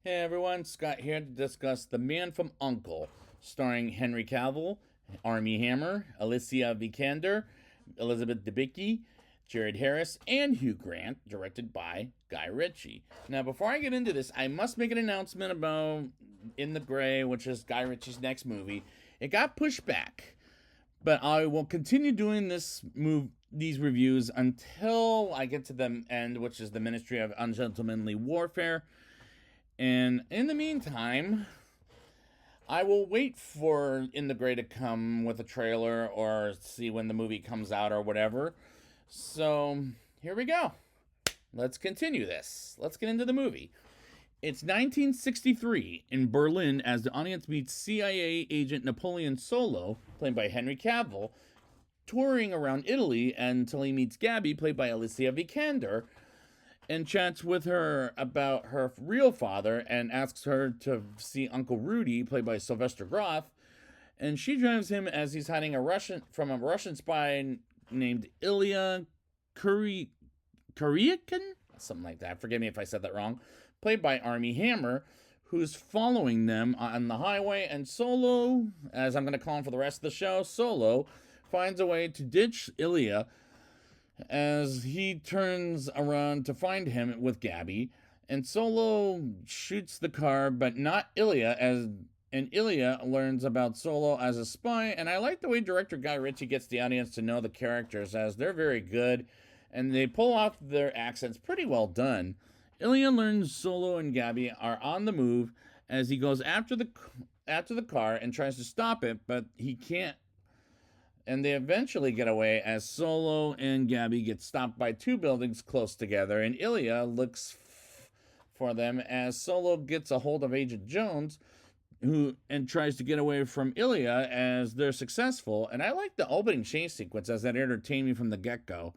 Hey everyone, Scott here to discuss The Man from U.N.C.L.E., starring Henry Cavill, Armie Hammer, Alicia Vikander, Elizabeth Debicki, Jared Harris, and Hugh Grant, directed by Guy Ritchie. Now, before I get into this, I must make an announcement about In the Gray, which is Guy Ritchie's next movie. It got pushed back, but I will continue doing these reviews until I get to the end, which is the Ministry of Ungentlemanly Warfare. And in the meantime, I will wait for In the Gray to come with a trailer or see when the movie comes out or whatever. So here we go. Let's continue this. Let's get into the movie. It's 1963 in Berlin as the audience meets CIA agent Napoleon Solo, played by Henry Cavill, touring around Italy until he meets Gabby, played by Alicia Vikander, and chats with her about her real father and asks her to see Uncle Rudy, played by Sylvester Groth, and she drives him as he's hiding from a Russian spy named Ilya Kuryakin, something like that. Forgive me if I said that wrong. Played by Armie Hammer, who's following them on the highway, and Solo, as I'm going to call him for the rest of the show, Solo finds a way to ditch Ilya as he turns around to find him with Gabby, and Solo shoots the car, but not Ilya, and Ilya learns about Solo as a spy. And I like the way director Guy Ritchie gets the audience to know the characters, as they're very good, and they pull off their accents pretty well done. Ilya learns Solo and Gabby are on the move as he goes after the car and tries to stop it, but he can't, and they eventually get away as Solo and Gabby get stopped by two buildings close together, and Ilya looks for them as Solo gets a hold of Agent Jones, who and tries to get away from Ilya as they're successful. And I like the opening chase sequence as that entertained me from the get-go.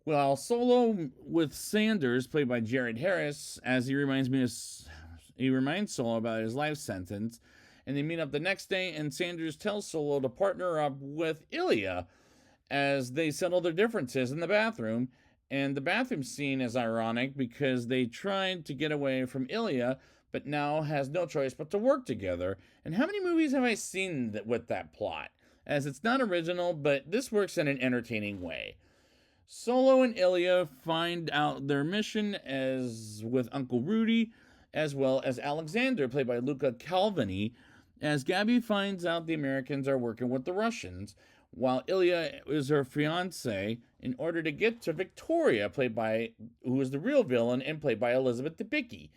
Well, Solo with Sanders, played by Jared Harris, as he reminds Solo about his life sentence, and they meet up the next day, and Sanders tells Solo to partner up with Ilya as they settle their differences in the bathroom. And the bathroom scene is ironic because they tried to get away from Ilya, but now has no choice but to work together. And how many movies have I seen with that plot? As it's not original, but this works in an entertaining way. Solo and Ilya find out their mission as with Uncle Rudy, as well as Alexander, played by Luca Calvini, as Gabby finds out the Americans are working with the Russians, while Ilya is her fiance, in order to get to Victoria, who is the real villain and played by Elizabeth Debicki.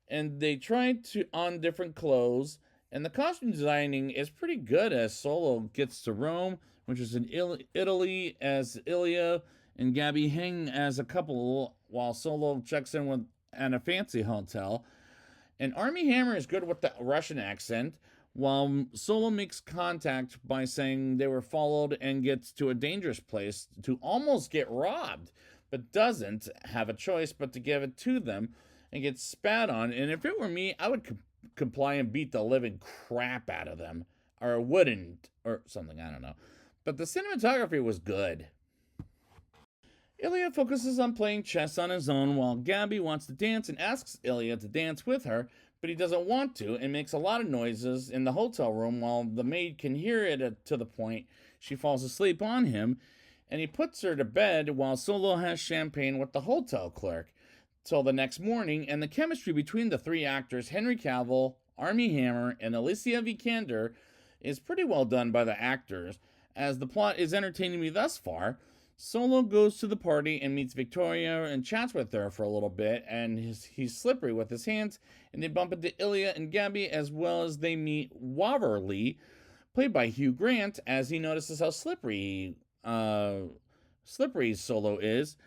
And they try to on different clothes, and the costume designing is pretty good as Solo gets to Rome, which is in Italy, as Ilya and Gabby hang as a couple while Solo checks in with at a fancy hotel. And Armie Hammer is good with the Russian accent, while Solo makes contact by saying they were followed and gets to a dangerous place to almost get robbed, but doesn't have a choice but to give it to them and gets spat on. And if it were me, I would comply and beat the living crap out of them. Or wouldn't, or something, I don't know. But the cinematography was good. Ilya focuses on playing chess on his own while Gabby wants to dance and asks Ilya to dance with her, but he doesn't want to and makes a lot of noises in the hotel room while the maid can hear it to the point she falls asleep on him, and he puts her to bed while Solo has champagne with the hotel clerk till the next morning. And the chemistry between the three actors, Henry Cavill, Armie Hammer, and Alicia Vikander, is pretty well done by the actors, as the plot is entertaining me thus far. Solo goes to the party and meets Victoria and chats with her for a little bit, and he's slippery with his hands, and they bump into Ilya and Gabby, as well as they meet Waverly, played by Hugh Grant, as he notices how slippery Solo is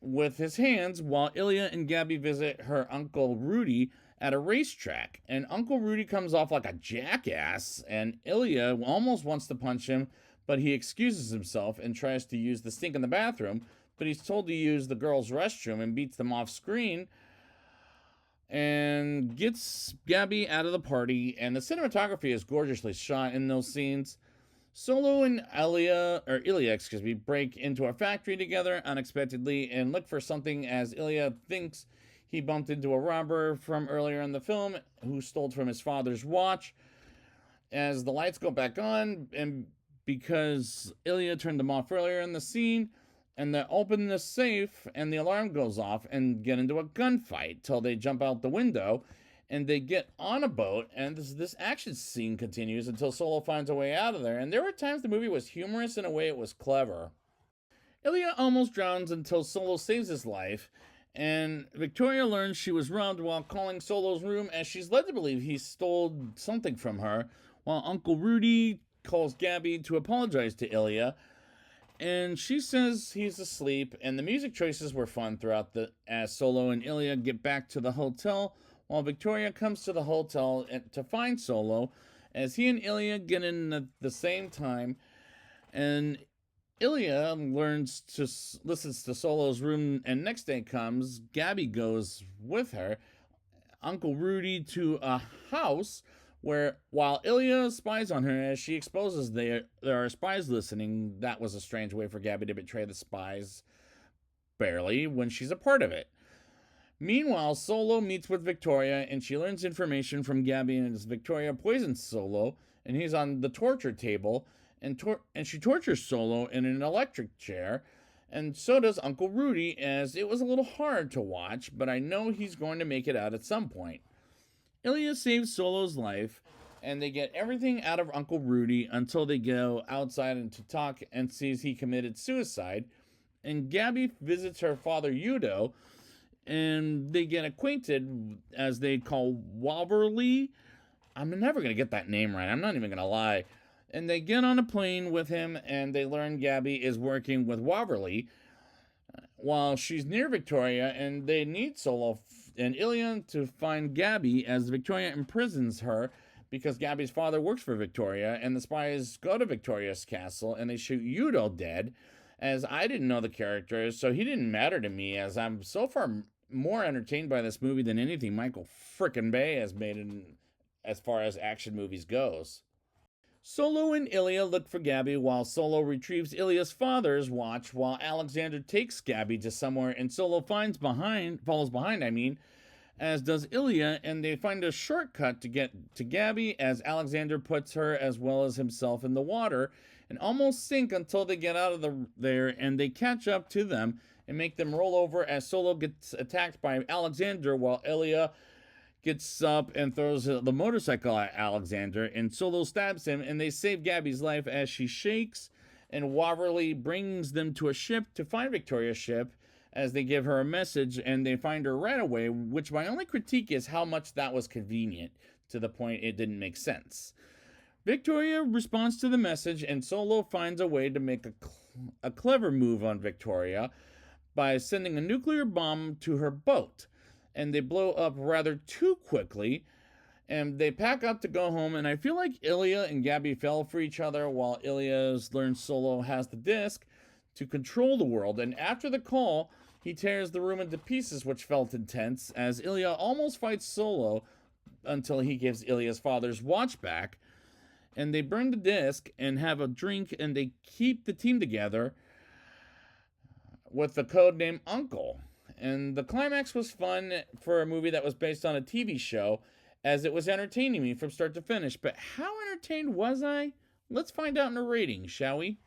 with his hands, while Ilya and Gabby visit her Uncle Rudy at a racetrack. And Uncle Rudy comes off like a jackass, and Ilya almost wants to punch him, but he excuses himself and tries to use the sink in the bathroom, but he's told to use the girls' restroom and beats them off screen and gets Gabby out of the party. And the cinematography is gorgeously shot in those scenes. Solo and Ilya, break into a factory together unexpectedly and look for something as Ilya thinks he bumped into a robber from earlier in the film who stole from his father's watch. As the lights go back on, and because Ilya turned them off earlier in the scene, and they open the safe and the alarm goes off and get into a gunfight till they jump out the window and they get on a boat, and this action scene continues until Solo finds a way out of there. And there were times the movie was humorous in a way it was clever. Ilya almost drowns until Solo saves his life, and Victoria learns she was robbed while calling Solo's room, as she's led to believe he stole something from her, while Uncle Rudy calls Gabby to apologize to Ilya, and she says he's asleep. And the music choices were fun throughout as Solo and Ilya get back to the hotel, while Victoria comes to the hotel to find Solo, as he and Ilya get in at the same time. And Ilya listens to Solo's room, and next day comes, Gabby goes with her, Uncle Rudy, to a house where, while Ilya spies on her, as she exposes there are spies listening. That was a strange way for Gabby to betray the spies, barely, when she's a part of it. Meanwhile, Solo meets with Victoria, and she learns information from Gabby, and as Victoria poisons Solo, and he's on the torture table, and she tortures Solo in an electric chair, and so does Uncle Rudy, as it was a little hard to watch, but I know he's going to make it out at some point. Ilya saves Solo's life, and they get everything out of Uncle Rudy until they go outside and to talk, and sees he committed suicide, and Gabby visits her father Udo, and they get acquainted, as they call Waverly. I'm never going to get that name right. I'm not even going to lie. And they get on a plane with him, and they learn Gabby is working with Waverly while she's near Victoria, and they need Solo and Ilya to find Gabby, as Victoria imprisons her because Gabby's father works for Victoria, and the spies go to Victoria's castle, and they shoot Udo dead, as I didn't know the characters, so he didn't matter to me, as I'm so far more entertained by this movie than anything Michael frickin' Bay has made as far as action movies goes. Solo and Ilya look for Gabby while Solo retrieves Ilya's father's watch, while Alexander takes Gabby to somewhere, and Solo follows behind, as does Ilya, and they find a shortcut to get to Gabby, as Alexander puts her as well as himself in the water and almost sink until they get out of there, and they catch up to them and make them roll over, as Solo gets attacked by Alexander while Ilya gets up and throws the motorcycle at Alexander, and Solo stabs him, and they save Gabby's life as she shakes, and Waverly brings them to a ship to find Victoria's ship, as they give her a message, and they find her right away, which my only critique is how much that was convenient, to the point it didn't make sense. Victoria responds to the message, and Solo finds a way to make a clever move on Victoria by sending a nuclear bomb to her boat, and they blow up rather too quickly, and they pack up to go home, and I feel like Ilya and Gabby fell for each other, while Ilya's learned Solo has the disc to control the world, and after the call, he tears the room into pieces, which felt intense, as Ilya almost fights Solo until he gives Ilya's father's watch back, and they burn the disc and have a drink, and they keep the team together with the code name Uncle. And the climax was fun for a movie that was based on a TV show, as it was entertaining me from start to finish. But how entertained was I? Let's find out in a rating, shall we?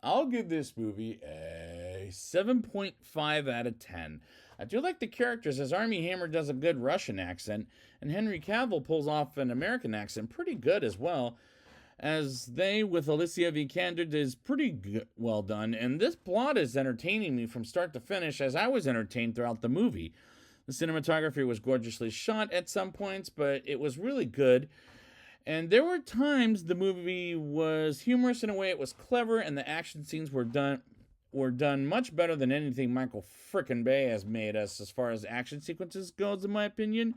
I'll give this movie a 7.5 out of 10. I do like the characters, as Armie Hammer does a good Russian accent, and Henry Cavill pulls off an American accent pretty good as well, as they, with Alicia Vikander, is pretty well done, and this plot is entertaining me from start to finish, as I was entertained throughout the movie. The cinematography was gorgeously shot at some points, but it was really good, and there were times the movie was humorous in a way it was clever, and the action scenes were done much better than anything Michael frickin' Bay has made us as far as action sequences goes, in my opinion.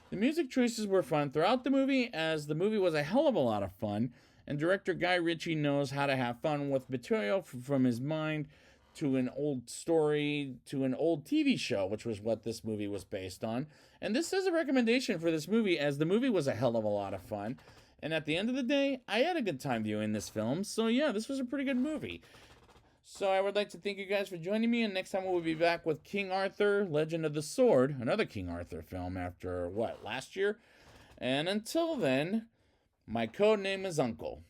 The music choices were fun throughout the movie, as the movie was a hell of a lot of fun, and director Guy Ritchie knows how to have fun with material from his mind to an old story to an old TV show, which was what this movie was based on. And this is a recommendation for this movie, as the movie was a hell of a lot of fun, and at the end of the day, I had a good time viewing this film, so yeah, this was a pretty good movie. So I would like to thank you guys for joining me, and next time we'll be back with King Arthur, Legend of the Sword, another King Arthur film after, last year? And until then, my code name is Uncle.